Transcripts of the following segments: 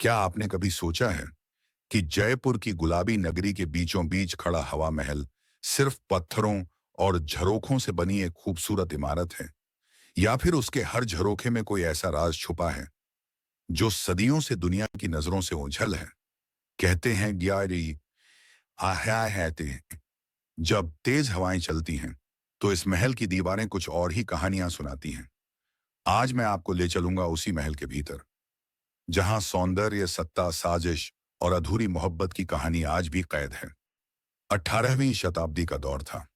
क्या आपने कभी सोचा है कि जयपुर की गुलाबी नगरी के बीचों बीच खड़ा हवा महल सिर्फ पत्थरों और झरोखों से बनी एक खूबसूरत इमारत है, या फिर उसके हर झरोखे में कोई ऐसा राज छुपा है जो सदियों से दुनिया की नजरों से ओझल है। कहते हैं ग्यारी आह्या है। जब तेज हवाएं चलती हैं तो इस महल की दीवारें कुछ और ही कहानियां सुनाती हैं। आज मैं आपको ले चलूंगा उसी महल के भीतर, जहां सौंदर्य, सत्ता, साजिश और अधूरी मोहब्बत की कहानी आज भी कैद है। 18वीं शताब्दी का दौर था।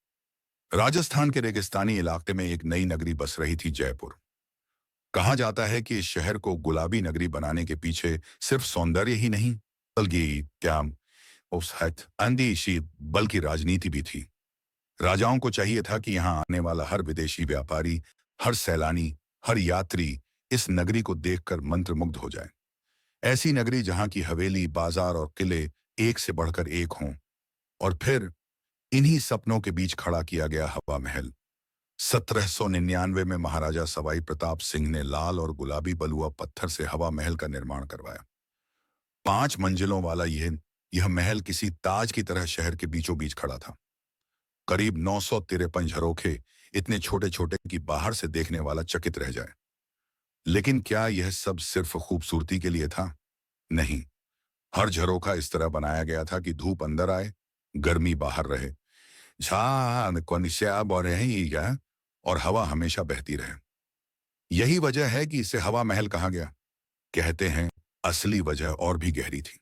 राजस्थान के रेगिस्तानी इलाके में एक नई नगरी बस रही थी, जयपुर। कहा जाता है कि इस शहर को गुलाबी नगरी बनाने के पीछे सिर्फ सौंदर्य ही नहीं, बल्कि क्या उस हद अंदेशी बल्कि राजनीति भी थी। राजाओं को चाहिए था कि यहाँ आने वाला हर विदेशी व्यापारी, हर सैलानी, हर यात्री इस नगरी को देखकर मंत्रमुग्ध हो जाए। ऐसी नगरी जहां की हवेली, बाजार और किले एक से बढ़कर एक हों। और फिर इन्हीं सपनों के बीच खड़ा किया गया हवा महल। 1799 में महाराजा सवाई प्रताप सिंह ने लाल और गुलाबी बलुआ पत्थर से हवा महल का निर्माण करवाया। 5 मंजिलों वाला यह महल किसी ताज की तरह शहर के बीचों बीच खड़ा था। करीब 953 झरोखे, इतने छोटे छोटे कि बाहर से देखने वाला चकित रह जाए। लेकिन क्या यह सब सिर्फ खूबसूरती के लिए था? नहीं। हर झरोखा इस तरह बनाया गया था कि धूप अंदर आए, गर्मी बाहर रहे, झान कौनिस्या बोरेगा, और हवा हमेशा बहती रहे। यही वजह है कि इसे हवा महल कहा गया। कहते हैं असली वजह और भी गहरी थी।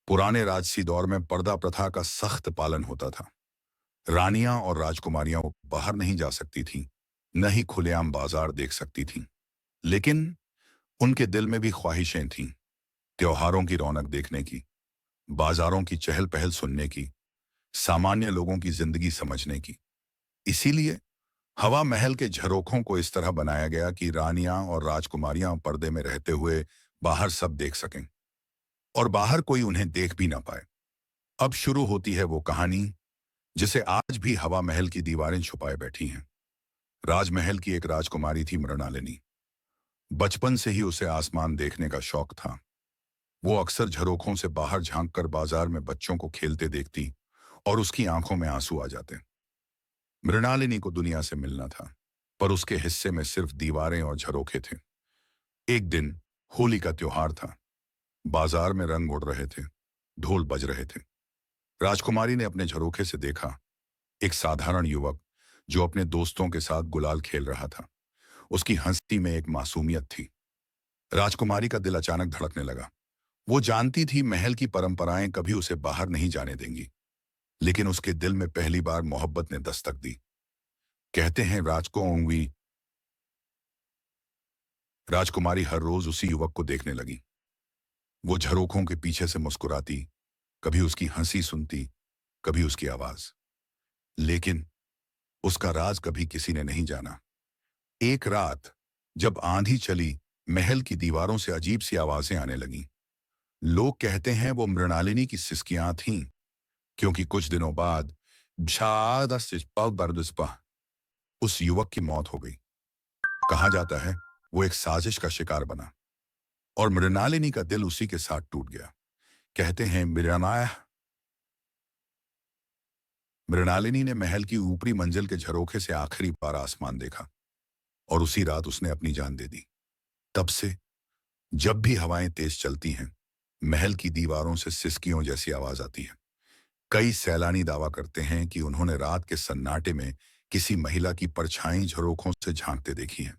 पुराने राजसी दौर में पर्दा प्रथा का सख्त पालन होता था। रानियां और राजकुमारियां बाहर नहीं जा सकती थीं, न ही खुलेआम बाजार देख सकती थीं। लेकिन उनके दिल में भी ख्वाहिशें थीं, त्योहारों की रौनक देखने की, बाजारों की चहल पहल सुनने की, सामान्य लोगों की जिंदगी समझने की। इसीलिए हवा महल के झरोखों को इस तरह बनाया गया कि रानियां और राजकुमारियां पर्दे में रहते हुए बाहर सब देख सकें, और बाहर कोई उन्हें देख भी ना पाए। अब शुरू होती है वो कहानी जिसे आज भी हवा महल की दीवारें छुपाए बैठी हैं। राजमहल की एक राजकुमारी थी, मृणालिनी। बचपन से ही उसे आसमान देखने का शौक था। वो अक्सर झरोखों से बाहर झांककर बाजार में बच्चों को खेलते देखती, और उसकी आंखों में आंसू आ जाते। मृणालिनी को दुनिया से मिलना था, पर उसके हिस्से में सिर्फ दीवारें और झरोखे थे। एक दिन होली का त्योहार था। बाजार में रंग उड़ रहे थे, ढोल बज रहे थे। राजकुमारी ने अपने झरोखे से देखा एक साधारण युवक जो अपने दोस्तों के साथ गुलाल खेल रहा था। उसकी हंसी में एक मासूमियत थी। राजकुमारी का दिल अचानक धड़कने लगा। वो जानती थी महल की परंपराएं कभी उसे बाहर नहीं जाने देंगी, लेकिन उसके दिल में पहली बार मोहब्बत ने दस्तक दी। कहते हैं राजकुमारी हर रोज उसी युवक को देखने लगी। वो झरोखों के पीछे से मुस्कुराती, कभी उसकी हंसी सुनती, कभी उसकी आवाज। लेकिन उसका राज कभी किसी ने नहीं जाना। एक रात जब आंधी चली, महल की दीवारों से अजीब सी आवाजें आने लगीं। लोग कहते हैं वो मृणालिनी की सिसकियां थीं, क्योंकि कुछ दिनों बाद उस युवक की मौत हो गई। कहा जाता है वो एक साजिश का शिकार बना, और मृणालिनी का दिल उसी के साथ टूट गया। कहते हैं मृणालिनी ने महल की ऊपरी मंजिल के झरोखे से आखिरी बार आसमान देखा, और उसी रात उसने अपनी जान दे दी। तब से जब भी हवाएं तेज चलती हैं, महल की दीवारों से सिसकियों जैसी आवाज आती है। कई सैलानी दावा करते हैं कि उन्होंने रात के सन्नाटे में किसी महिला की परछाई झरोखों से झांकते देखी है।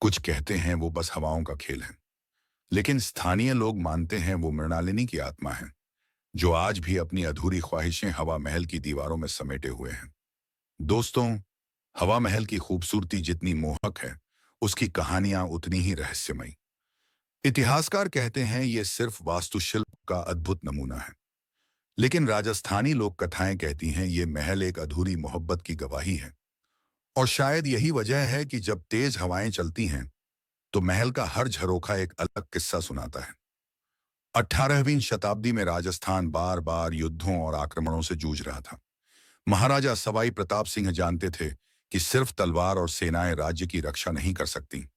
कुछ कहते हैं वो बस हवाओं का खेल है, लेकिन स्थानीय लोग मानते हैं वो मृणालिनी की आत्मा है, जो आज भी अपनी अधूरी ख्वाहिशें हवा महल की दीवारों में समेटे हुए हैं। दोस्तों, हवा महल की खूबसूरती जितनी मोहक है, उसकी कहानियां उतनी ही रहस्यमयी। इतिहासकार कहते हैं ये सिर्फ वास्तुशिल्प का अद्भुत नमूना है, लेकिन राजस्थानी लोक कथाएं कहती हैं ये महल एक अधूरी मोहब्बत की गवाही है। और शायद यही वजह है कि जब तेज हवाएं चलती हैं तो महल का हर झरोखा एक अलग किस्सा सुनाता है। 18वीं शताब्दी में राजस्थान बार बार युद्धों और आक्रमणों से जूझ रहा था। महाराजा सवाई प्रताप सिंह जानते थे कि सिर्फ तलवार और सेनाएं राज्य की रक्षा नहीं कर सकती।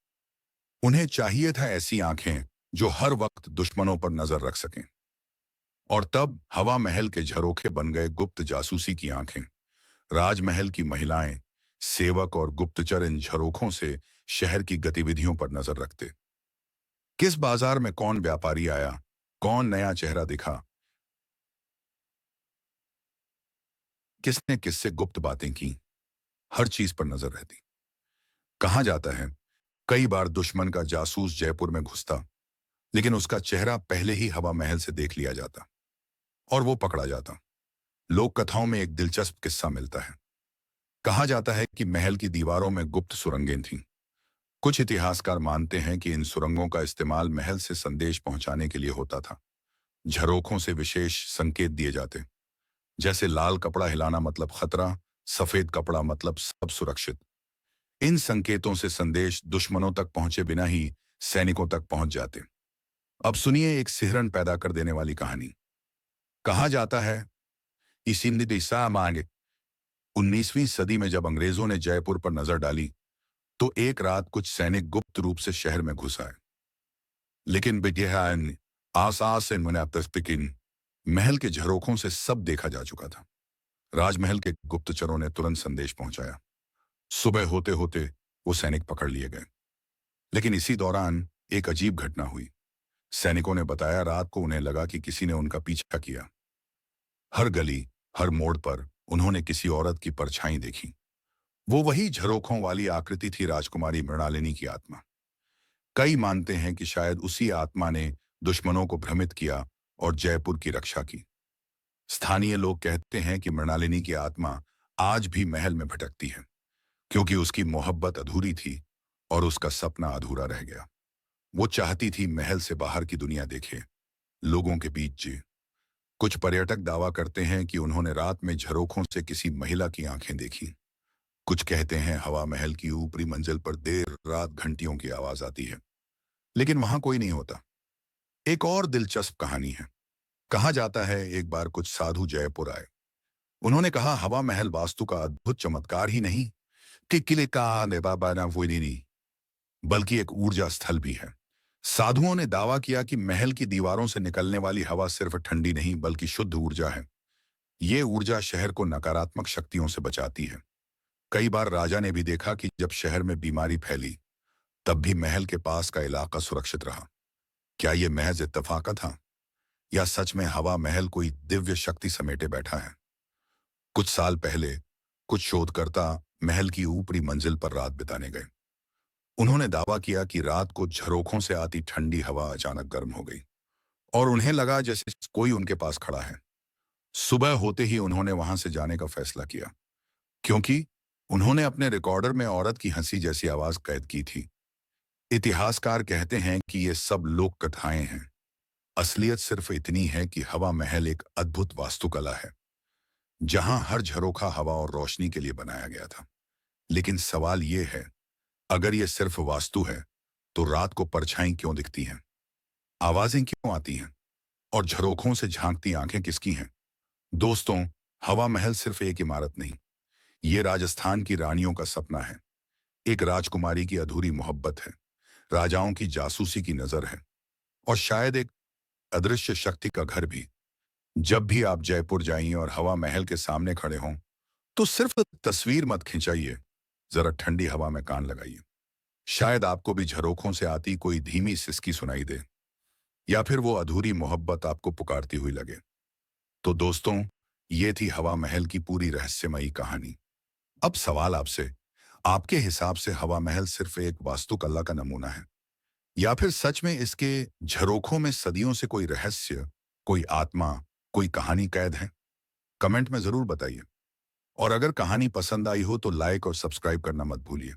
उन्हें चाहिए था ऐसी आंखें जो हर वक्त दुश्मनों पर नजर रख सकें। और तब हवा महल के झरोखे बन गए गुप्त जासूसी की आंखें। राजमहल की महिलाएं, सेवक और गुप्तचर इन झरोखों से शहर की गतिविधियों पर नजर रखते। किस बाजार में कौन व्यापारी आया, कौन नया चेहरा दिखा, किसने किससे गुप्त बातें की, हर चीज पर नजर रहती। कहा जाता है कई बार दुश्मन का जासूस जयपुर में घुसता, लेकिन उसका चेहरा पहले ही हवा महल से देख लिया जाता और वो पकड़ा जाता। लोक कथाओं में एक दिलचस्प किस्सा मिलता है। कहा जाता है कि महल की दीवारों में गुप्त सुरंगें थीं। कुछ इतिहासकार मानते हैं कि इन सुरंगों का इस्तेमाल महल से संदेश पहुंचाने के लिए होता था। झरोखों से विशेष संकेत दिए जाते, जैसे लाल कपड़ा हिलाना मतलब खतरा, सफेद कपड़ा मतलब सब सुरक्षित। इन संकेतों से संदेश दुश्मनों तक पहुंचे बिना ही सैनिकों तक पहुंच जाते। अब सुनिए एक सिहरन पैदा कर देने वाली कहानी। कहा जाता है इसी दिशा मांगे 19वीं सदी में जब अंग्रेजों ने जयपुर पर नजर डाली, तो एक रात कुछ सैनिक गुप्त रूप से शहर में घुस आए। लेकिन बिजहान आसास से मुनाफिकिन महल के झरोखों से सब देखा जा चुका था। राजमहल के गुप्तचरों ने तुरंत संदेश पहुंचाया। सुबह होते होते वो सैनिक पकड़ लिए गए। लेकिन इसी दौरान एक अजीब घटना हुई। सैनिकों ने बताया रात को उन्हें लगा कि किसी ने उनका पीछा किया। हर गली, हर मोड़ पर उन्होंने किसी औरत की परछाई देखी। वो वही झरोखों वाली आकृति थी, राजकुमारी मृणालिनी की आत्मा। कई मानते हैं कि शायद उसी आत्मा ने दुश्मनों को भ्रमित किया और जयपुर की रक्षा की। स्थानीय लोग कहते हैं कि मृणालिनी की आत्मा आज भी महल में भटकती है, क्योंकि उसकी मोहब्बत अधूरी थी और उसका सपना अधूरा रह गया। वो चाहती थी महल से बाहर की दुनिया देखे, लोगों के बीच जिए। कुछ पर्यटक दावा करते हैं कि उन्होंने रात में झरोखों से किसी महिला की आंखें देखी। कुछ कहते हैं हवा महल की ऊपरी मंजिल पर देर रात घंटियों की आवाज आती है, लेकिन वहां कोई नहीं होता। एक और दिलचस्प कहानी है। कहा जाता है एक बार कुछ साधु जयपुर आए। उन्होंने कहा हवा महल वास्तु का अद्भुत चमत्कार ही नहीं कि किले का बाबा वो नहीं, बल्कि एक ऊर्जा स्थल भी है। साधुओं ने दावा किया कि महल की दीवारों से निकलने वाली हवा सिर्फ ठंडी नहीं बल्कि शुद्ध ऊर्जा है। ये ऊर्जा शहर को नकारात्मक शक्तियों से बचाती है। कई बार राजा ने भी देखा कि जब शहर में बीमारी फैली, तब भी महल के पास का इलाका सुरक्षित रहा। क्या ये महज इत्तेफाक था, या सच में हवा महल कोई दिव्य शक्ति समेटे बैठा है? कुछ साल पहले कुछ शोधकर्ता महल की ऊपरी मंजिल पर रात बिताने गए। उन्होंने दावा किया कि रात को झरोखों से आती ठंडी हवा अचानक गर्म हो गई और उन्हें लगा जैसे कोई उनके पास खड़ा है। सुबह होते ही उन्होंने वहां से जाने का फैसला किया, क्योंकि उन्होंने अपने रिकॉर्डर में औरत की हंसी जैसी आवाज कैद की थी। इतिहासकार कहते हैं कि ये सब लोक कथाएं हैं। असलियत सिर्फ इतनी है कि हवा महल एक अद्भुत वास्तुकला है, जहां हर झरोखा हवा और रोशनी के लिए बनाया गया था। लेकिन सवाल ये है, अगर ये सिर्फ वास्तु है, तो रात को परछाई क्यों दिखती हैं? आवाजें क्यों आती हैं? और झरोखों से झांकती आंखें किसकी हैं? दोस्तों, हवा महल सिर्फ एक इमारत नहीं, ये राजस्थान की रानियों का सपना है। एक राजकुमारी की अधूरी मोहब्बत है, राजाओं की जासूसी की नजर है, और शायद एक अदृश्य शक्ति का घर भी। जब भी आप जयपुर जाइए और हवा महल के सामने खड़े हों, तो सिर्फ तस्वीर मत खिंचाइए, जरा ठंडी हवा में कान लगाइए। शायद आपको भी झरोखों से आती कोई धीमी सिसकी सुनाई दे, या फिर वो अधूरी मोहब्बत आपको पुकारती हुई लगे। तो दोस्तों, ये थी हवा महल की पूरी रहस्यमयी कहानी। अब सवाल आपसे, आपके हिसाब से हवा महल सिर्फ एक वास्तुकला का नमूना है, या फिर सच में इसके झरोखों में सदियों से कोई रहस्य, कोई आत्मा, कोई कहानी कैद है? कमेंट में जरूर बताइए। और अगर कहानी पसंद आई हो तो लाइक और सब्सक्राइब करना मत भूलिए।